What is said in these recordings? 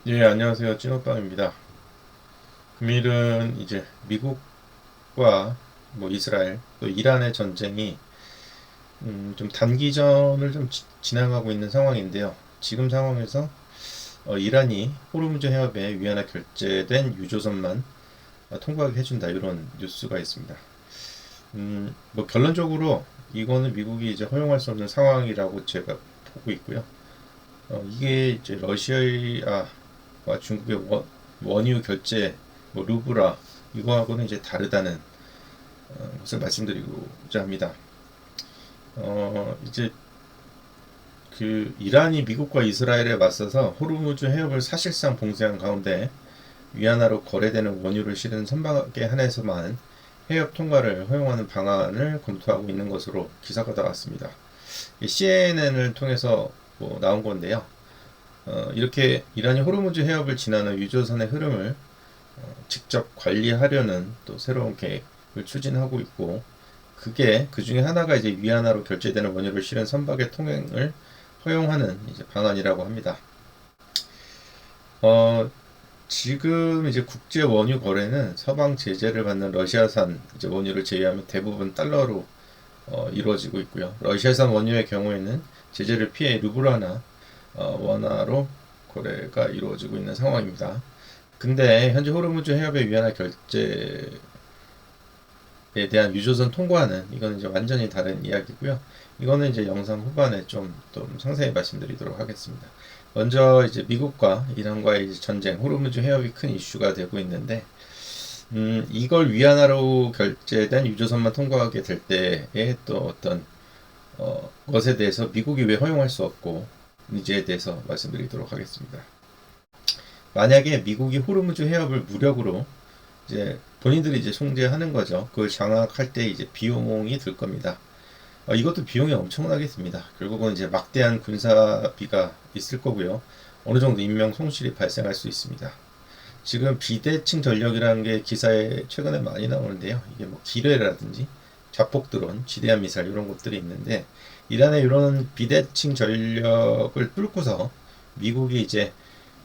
예, 안녕하세요. 찐오빵입니다. 금일은 이제 미국과 이스라엘 또 이란의 전쟁이 좀 단기전을 좀 지나가고 있는 상황인데요. 지금 상황에서 이란이 호르무즈 해협에 위안화 결제된 유조선만 통과하게 해준다 이런 뉴스가 있습니다. 결론적으로 이거는 미국이 이제 허용할 수 없는 상황이라고 제가 보고 있고요. 이게 이제 러시아와 중국의 원유 결제, 루브라 이거하고는 이제 다르다는 것을 말씀드리고자 합니다. 이제 그 이란이 미국과 이스라엘에 맞서서 호르무즈 해협을 사실상 봉쇄한 가운데 위안화로 거래되는 원유를 실은 선박에 한해서만 해협 통과를 허용하는 방안을 검토하고 있는 것으로 기사가 나왔습니다. CNN을 통해서 나온 건데요. 이렇게 이란이 호르무즈 해협을 지나는 유조선의 흐름을 직접 관리하려는 또 새로운 계획을 추진하고 있고, 그게 그 중에 하나가 이제 위안화로 결제되는 원유를 실은 선박의 통행을 허용하는 이제 방안이라고 합니다. 어, 지금 이제 국제 원유 거래는 서방 제재를 받는 러시아산 이제 원유를 제외하면 대부분 달러로 이루어지고 있고요. 러시아산 원유의 경우에는 제재를 피해 루블화나 원화로 거래가 이루어지고 있는 상황입니다. 근데 현재 호르무즈 해협의 위안화 결제에 대한 유조선 통과는 이거는 이제 완전히 다른 이야기고요. 이거는 이제 영상 후반에 좀 상세히 말씀드리도록 하겠습니다. 먼저 이제 미국과 이란과의 이제 전쟁, 호르무즈 해협이 큰 이슈가 되고 있는데, 이걸 위안화로 결제된 유조선만 통과하게 될 때의 또 어떤 것에 대해서 미국이 왜 허용할 수 없고 인지에 대해서 말씀드리도록 하겠습니다. 만약에 미국이 호르무즈 해협을 무력으로 이제 본인들이 이제 통제하는 거죠. 그걸 장악할 때 이제 비용이 들 겁니다. 이것도 비용이 엄청나겠습니다. 결국은 이제 막대한 군사비가 있을 거고요. 어느 정도 인명 손실이 발생할 수 있습니다. 지금 비대칭 전력이라는 게 기사에 최근에 많이 나오는데요. 이게 기뢰라든지 자폭 드론, 지대함 미사일 이런 것들이 있는데, 이란의 이런 비대칭 전력을 뚫고서 미국이 이제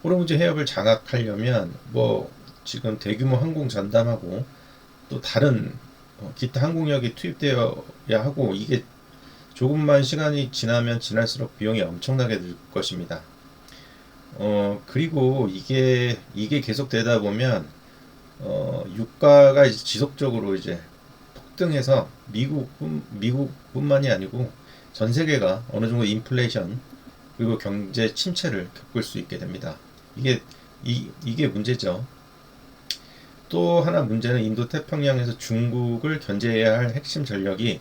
호르무즈 해협을 장악하려면 지금 대규모 항공 전담하고 또 다른 기타 항공력이 투입되어야 하고, 이게 조금만 시간이 지나면 지날수록 비용이 엄청나게 들 것입니다. 그리고 이게 계속 되다 보면 유가가 이제 지속적으로 이제 폭등해서 미국뿐만이 아니고 전 세계가 어느 정도 인플레이션 그리고 경제 침체를 겪을 수 있게 됩니다. 이게 이게 문제죠. 또 하나 문제는 인도 태평양에서 중국을 견제해야 할 핵심 전력이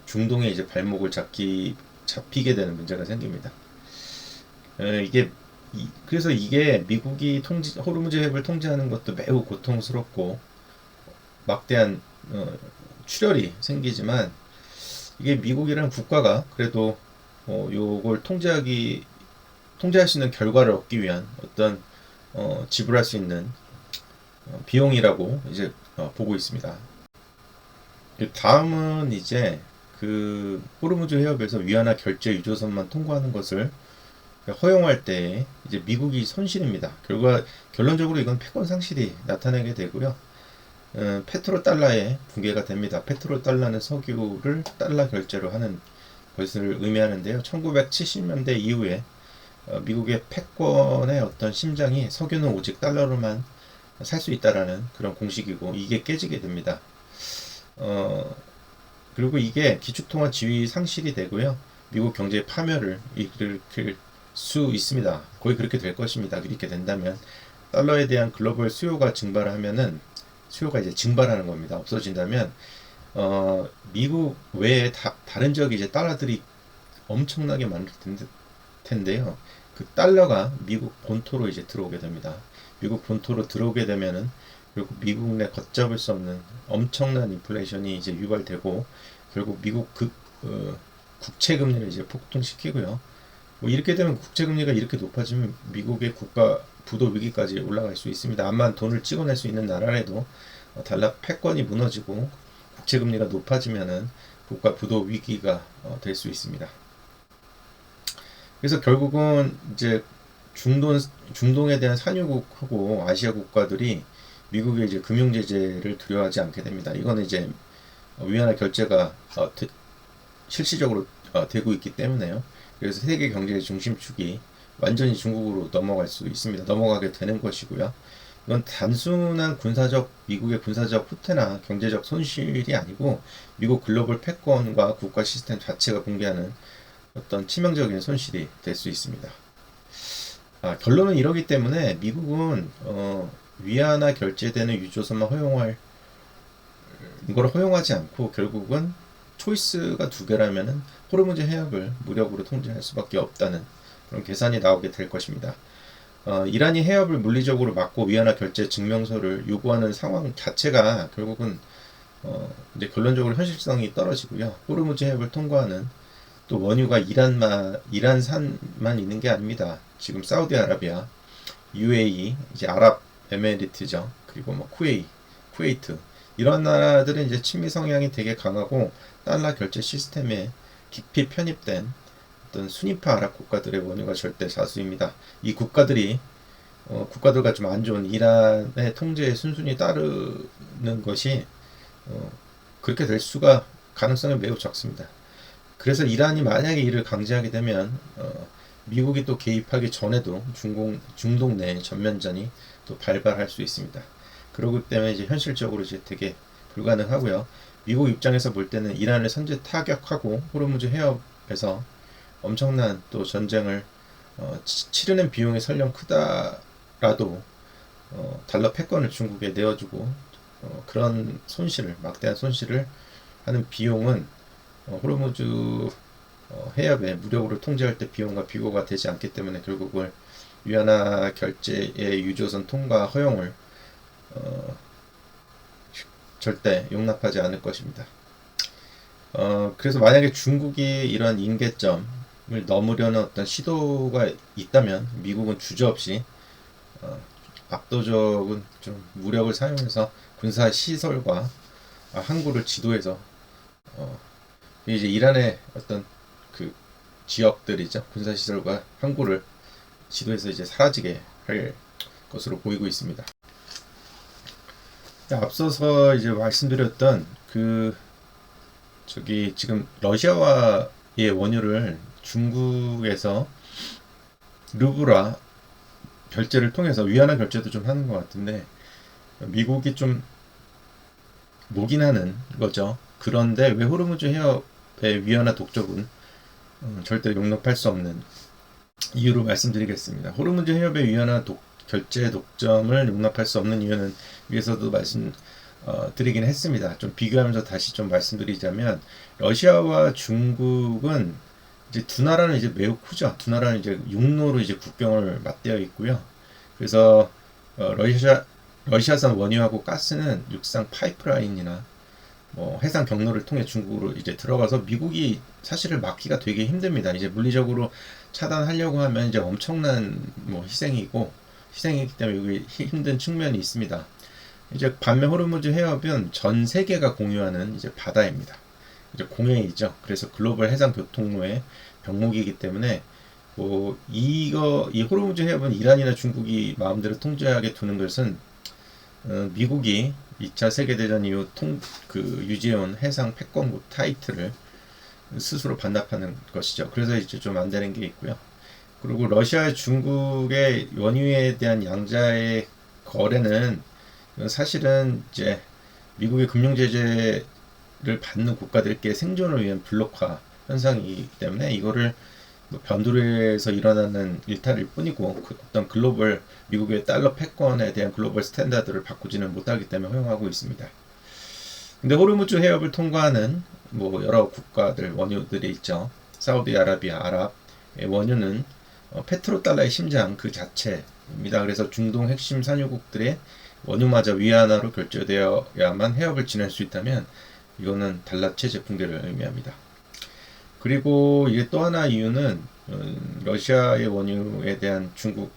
중동에 이제 발목을 잡히게 되는 문제가 생깁니다. 그래서 이게 미국이 호르무즈 해협을 통제하는 것도 매우 고통스럽고 막대한 출혈이 생기지만, 이게 미국이라는 국가가 그래도 요걸 통제할 수 있는 결과를 얻기 위한 어떤 지불할 수 있는 비용이라고 이제 보고 있습니다. 다음은 이제 그 호르무즈 해협에서 위안화 결제 유조선만 통과하는 것을 허용할 때 이제 미국이 손실입니다. 결론적으로 이건 패권 상실이 나타나게 되고요. 페트로 달러의 붕괴가 됩니다. 페트로 달러는 석유를 달러 결제로 하는 것을 의미하는데요. 1970년대 이후에 미국의 패권의 어떤 심장이 석유는 오직 달러로만 살 수 있다라는 그런 공식이고, 이게 깨지게 됩니다. 그리고 이게 기축통화 지위 상실이 되고요. 미국 경제의 파멸을 일으킬 수 있습니다. 거의 그렇게 될 것입니다. 이렇게 된다면 달러에 대한 글로벌 수요가 증발하면은 수요가 이제 증발하는 겁니다. 없어진다면 미국 외에 다른 지역에 이제 달러들이 엄청나게 많을 텐데요. 그 달러가 미국 본토로 이제 들어오게 됩니다. 미국 본토로 들어오게 되면은 결국 미국 내 걷잡을 수 없는 엄청난 인플레이션이 이제 유발되고, 결국 미국 국채 금리를 이제 폭등시키고요. 이렇게 되면 국채 금리가 이렇게 높아지면 미국의 국가 부도 위기까지 올라갈 수 있습니다. 암만 돈을 찍어낼 수 있는 나라라도 달러 패권이 무너지고 국채 금리가 높아지면은 국가 부도 위기가 될 수 있습니다. 그래서 결국은 이제 중동에 대한 산유국하고 아시아 국가들이 미국의 이제 금융 제재를 두려워하지 않게 됩니다. 이거는 이제 위안화 결제가 실질적으로 되고 있기 때문에요. 그래서 세계 경제의 중심축이 완전히 중국으로 넘어갈 수 있습니다. 넘어가게 되는 것이고요. 이건 단순한 미국의 군사적 후퇴나 경제적 손실이 아니고 미국 글로벌 패권과 국가 시스템 자체가 붕괴하는 어떤 치명적인 손실이 될 수 있습니다. 결론은 이러기 때문에 미국은 위안화 결제되는 유조선만 이걸 허용하지 않고 결국은 초이스가 두 개라면은 호르무즈 해협을 무력으로 통제할 수밖에 없다는 그런 계산이 나오게 될 것입니다. 이란이 해협을 물리적으로 막고 위안화 결제 증명서를 요구하는 상황 자체가 결국은 이제 결론적으로 현실성이 떨어지고요. 호르무즈 해협을 통과하는 또 원유가 이란산만 있는 게 아닙니다. 지금 사우디아라비아, UAE, 이제 아랍에미리트죠. 그리고 뭐 쿠웨이트 이런 나라들은 이제 친미 성향이 되게 강하고 달러 결제 시스템에 깊이 편입된 어떤 순위파 아랍 국가들의 원유가 절대 다수입니다. 이 국가들과 좀 안 좋은 이란의 통제에 순순히 따르는 것이 그렇게 될 수가 가능성이 매우 적습니다. 그래서 이란이 만약에 이를 강제하게 되면 미국이 또 개입하기 전에도 중동 내 전면전이 또 발발할 수 있습니다. 그렇기 때문에 이제 현실적으로 이제 되게 불가능하고요. 미국 입장에서 볼 때는 이란을 선제 타격하고 호르무즈 해협에서 엄청난 또 전쟁을 치르는 비용이 설령 크다라도 달러 패권을 중국에 내어주고 그런 막대한 손실을 하는 비용은 호르무즈 해협에 무력으로 통제할 때 비용과 비교가 되지 않기 때문에 결국은 위안화 결제의 유조선 통과 허용을 절대 용납하지 않을 것입니다. 그래서 만약에 중국이 이러한 임계점을 넘으려는 어떤 시도가 있다면 미국은 주저없이 압도적인 좀 무력을 사용해서 군사 시설과 항구를 지도해서 이제 이란의 어떤 그 지역들이죠. 군사 시설과 항구를 지도해서 이제 사라지게 할 것으로 보이고 있습니다. 앞서서 이제 말씀드렸던 지금 러시아와의 원유를 중국에서 르브라 결제를 통해서 위안화 결제도 좀 하는 것 같은데 미국이 좀 목인하는 거죠. 그런데 왜 호르무즈 해협의 위안화 독점은 절대 용납할 수 없는 이유로 말씀드리겠습니다. 호르무즈 해협의 위안화 결제 독점을 용납할 수 없는 이유는 위에서도 말씀드리긴 했습니다. 좀 비교하면서 다시 좀 말씀드리자면 러시아와 중국은 이제 두 나라는 이제 매우 크죠. 두 나라는 이제 육로로 이제 국경을 맞대어 있고요. 그래서 러시아산 원유하고 가스는 육상 파이프라인이나 뭐 해상 경로를 통해 중국으로 이제 들어가서 미국이 사실을 막기가 되게 힘듭니다. 이제 물리적으로 차단하려고 하면 이제 엄청난 뭐 희생이기 때문에 이게 힘든 측면이 있습니다. 이제 반면 호르무즈 해협은 전 세계가 공유하는 이제 바다입니다. 이제 공해이죠. 그래서 글로벌 해상 교통로의 병목이기 때문에 이 호르무즈 해협은 이란이나 중국이 마음대로 통제하게 두는 것은 미국이 2차 세계대전 이후 유지해온 해상 패권국 타이틀을 스스로 반납하는 것이죠. 그래서 이제 좀 안 되는 게 있고요. 그리고 러시아, 중국의 원유에 대한 양자의 거래는 사실은 이제 미국의 금융 제재를 받는 국가들께 생존을 위한 블록화 현상이기 때문에 이거를 변두리에서 일어나는 일탈일 뿐이고 어떤 미국의 달러 패권에 대한 글로벌 스탠다드를 바꾸지는 못하기 때문에 허용하고 있습니다. 근데 호르무즈 해협을 통과하는 여러 국가들 원유들이 있죠. 사우디아라비아, 아랍의 원유는 페트로달러의 심장 그 자체입니다. 그래서 중동 핵심 산유국들의 원유마저 위안화로 결제되어야만 해협을 지날 수 있다면 이거는 달러 체제 붕괴를 의미합니다. 그리고 이게 또 하나 이유는 러시아의 원유에 대한 중국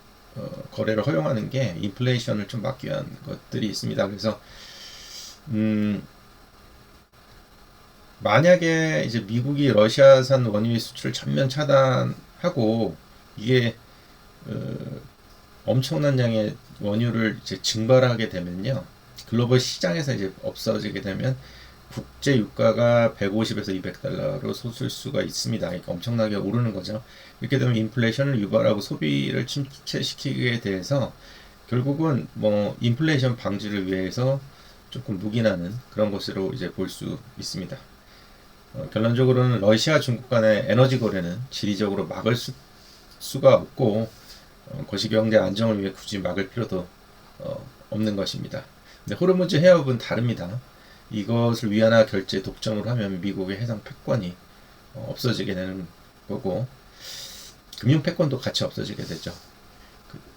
거래를 허용하는 게 인플레이션을 좀 막기 위한 것들이 있습니다. 그래서 만약에 이제 미국이 러시아산 원유의 수출을 전면 차단하고 이게 엄청난 양의 원유를 이제 증발하게 되면요. 글로벌 시장에서 이제 없어지게 되면 국제 유가가 150에서 200달러로 솟을 수가 있습니다. 그러니까 엄청나게 오르는 거죠. 이렇게 되면 인플레이션을 유발하고 소비를 침체시키게 돼서 결국은 뭐 인플레이션 방지를 위해서 조금 묵인하는 그런 것으로 이제 볼 수 있습니다. 결론적으로는 러시아 중국 간의 에너지 거래는 지리적으로 막을 수가 없고 거시경제 안정을 위해 굳이 막을 필요도 없는 것입니다. 근데 호르무즈 해협은 다릅니다. 이것을 위안화 결제 독점을 하면 미국의 해상 패권이 없어지게 되는 거고 금융 패권도 같이 없어지게 되죠.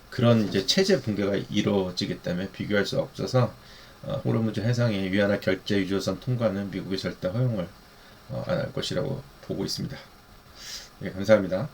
그런 이제 체제 붕괴가 이루어지기 때문에 비교할 수 없어서 호르무즈 해상의 위안화 결제 유조선 통과는 미국이 절대 허용을 안 할 것이라고 보고 있습니다. 예, 감사합니다.